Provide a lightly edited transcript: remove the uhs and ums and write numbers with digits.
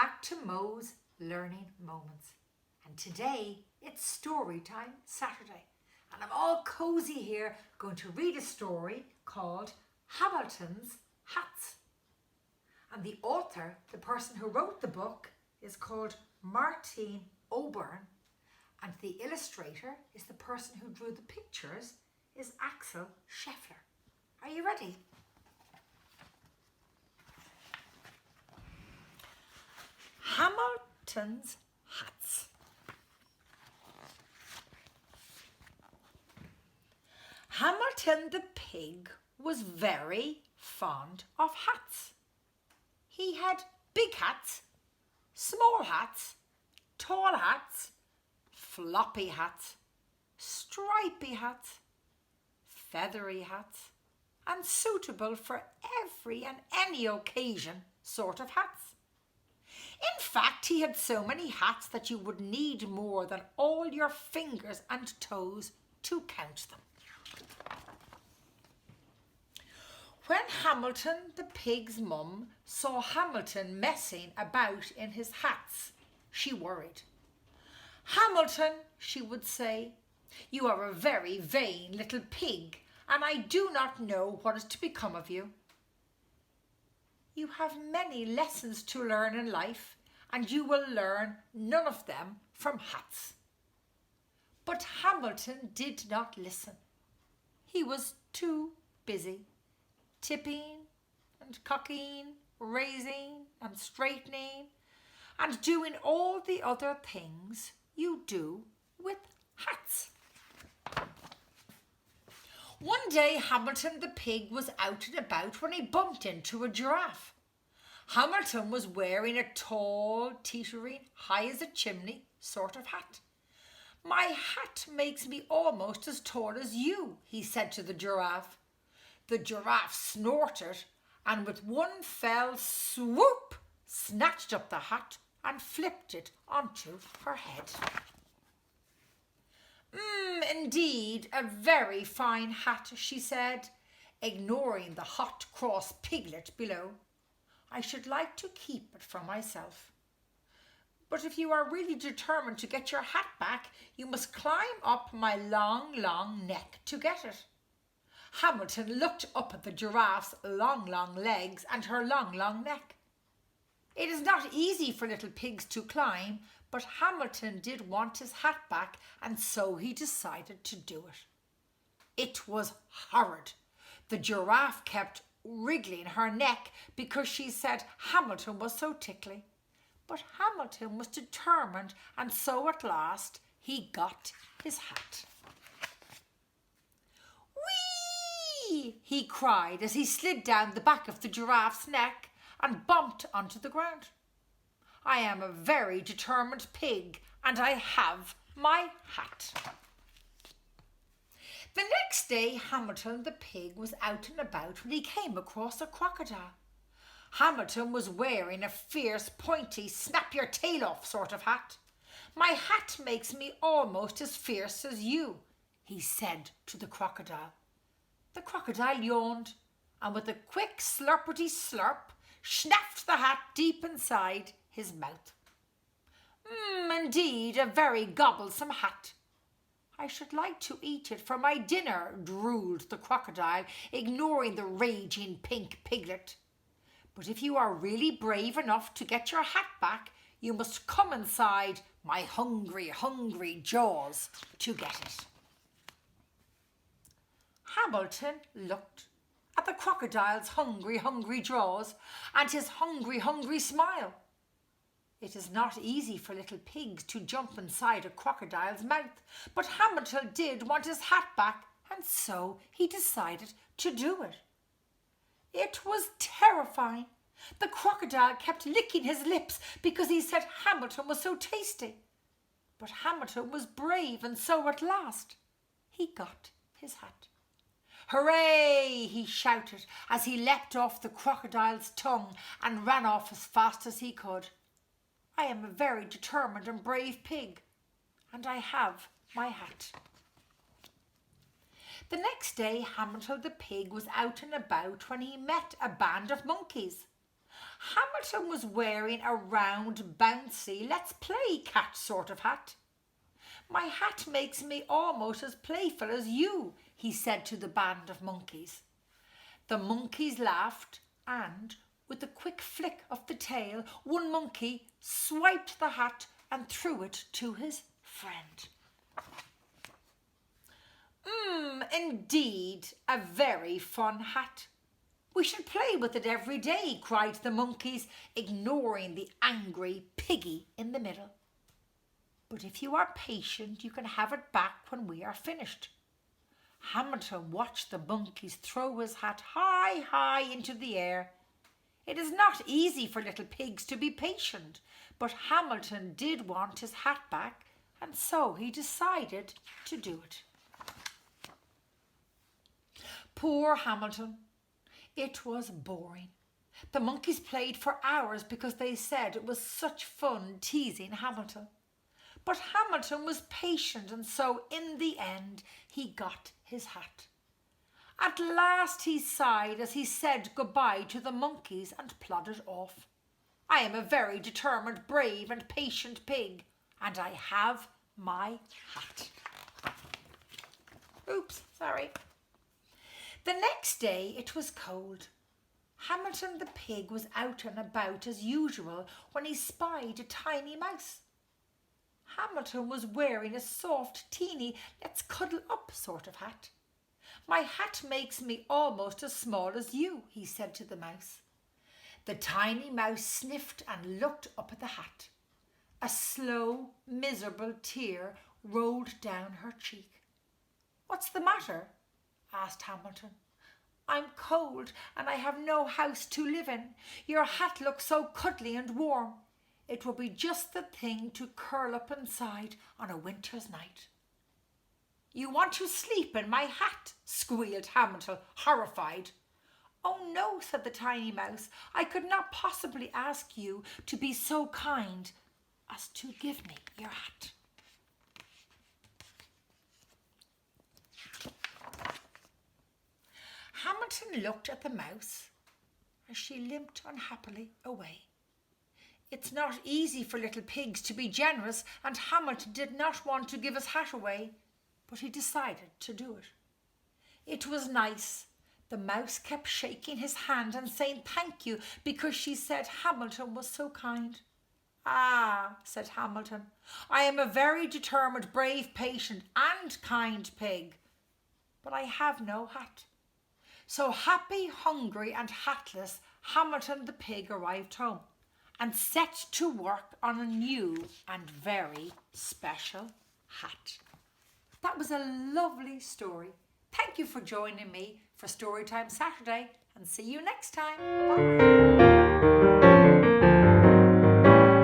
back to Mo's Learning Moments. And today it's story time Saturday. And I'm all cozy here going to read a story called Hamilton's Hats. And the author, the person who wrote the book, is called Martine Oberon. And the illustrator is the person who drew the pictures, is Axel Scheffler. Are you ready? Hamilton's Hats. Hamilton the pig was very fond of hats. He had big hats, small hats, tall hats, floppy hats, stripy hats, feathery hats, and suitable for every and any occasion sort of hats. In fact, he had so many hats that you would need more than all your fingers and toes to count them. When Hamilton the pig's mum saw Hamilton messing about in his hats, she worried. "Hamilton," she would say, "you are a very vain little pig, and I do not know what is to become of you. You have many lessons to learn in life, and you will learn none of them from hats." But Hamilton did not listen. He was too busy tipping and cocking, raising and straightening, and doing all the other things you do with hats. One day Hamilton the pig was out and about when he bumped into a giraffe. Hamilton was wearing a tall, teetering, high as a chimney sort of hat. "My hat makes me almost as tall as you," he said to the giraffe. The giraffe snorted and with one fell swoop snatched up the hat and flipped it onto her head. Indeed, a very fine hat," she said, ignoring the hot, cross piglet below. "I should like to keep it for myself. But if you are really determined to get your hat back, you must climb up my long, long neck to get it." Hamilton looked up at the giraffe's long, long legs and her long, long neck. It is not easy for little pigs to climb, but Hamilton did want his hat back, and so he decided to do it. It was horrid. The giraffe kept wriggling her neck because she said Hamilton was so tickly. But Hamilton was determined, and so at last he got his hat. "Whee!" he cried as he slid down the back of the giraffe's neck and bumped onto the ground. "I am a very determined pig, and I have my hat." The next day Hamilton the pig was out and about when he came across a crocodile. Hamilton was wearing a fierce, pointy, snap-your-tail-off sort of hat. "My hat makes me almost as fierce as you," he said to the crocodile. The crocodile yawned, and with a quick slurpity slurp, snapped the hat deep inside his mouth. Indeed, a very gobblesome hat. "I should like to eat it for my dinner," drooled the crocodile, ignoring the raging pink piglet. "But if you are really brave enough to get your hat back, you must come inside my hungry, hungry jaws to get it." Hamilton looked at the crocodile's hungry, hungry jaws and his hungry, hungry smile. It is not easy for little pigs to jump inside a crocodile's mouth, but Hamilton did want his hat back, and so he decided to do it. It was terrifying. The crocodile kept licking his lips because he said Hamilton was so tasty. But Hamilton was brave, and so at last he got his hat. "Hooray!" he shouted as he leapt off the crocodile's tongue and ran off as fast as he could. "I am a very determined and brave pig, and I have my hat." The next day Hamilton the pig was out and about when he met a band of monkeys. Hamilton was wearing a round, bouncy, let's play cat sort of hat. My hat makes me almost as playful as you, he said to the band of monkeys. The monkeys laughed and, with a quick flick of the tail, one monkey swiped the hat and threw it to his friend. Indeed, a very fun hat. We should play with it every day, cried the monkeys, ignoring the angry piggy in the middle. But if you are patient, you can have it back when we are finished. Hamilton watched the monkeys throw his hat high, high into the air. It is not easy for little pigs to be patient, but Hamilton did want his hat back, and so he decided to do it. Poor Hamilton. It was boring. The monkeys played for hours because they said it was such fun teasing Hamilton. But Hamilton was patient, and so in the end he got his hat. At last he sighed as he said goodbye to the monkeys and plodded off. I am a very determined, brave and patient pig, and I have my hat. Oops, sorry. The next day it was cold. Hamilton the pig was out and about as usual when he spied a tiny mouse. Hamilton was wearing a soft, teeny, let's cuddle up sort of hat. My hat makes me almost as small as you, he said to the mouse. The tiny mouse sniffed and looked up at the hat. A slow, miserable tear rolled down her cheek. What's the matter? Asked Hamilton. I'm cold and I have no house to live in. Your hat looks so cuddly and warm. It will be just the thing to curl up inside on a winter's night. You want to sleep in my hat? Squealed Hamilton, horrified. Oh no, said the tiny mouse. I could not possibly ask you to be so kind as to give me your hat. Hamilton looked at the mouse as she limped unhappily away. It's not easy for little pigs to be generous, and Hamilton did not want to give his hat away, but he decided to do it. It was nice. The mouse kept shaking his hand and saying thank you because she said Hamilton was so kind. Ah, said Hamilton, I am a very determined, brave, patient and kind pig, but I have no hat. So happy, hungry and hatless, Hamilton the pig arrived home and set to work on a new and very special hat. That was a lovely story. Thank you for joining me for Storytime Saturday, and see you next time. Bye.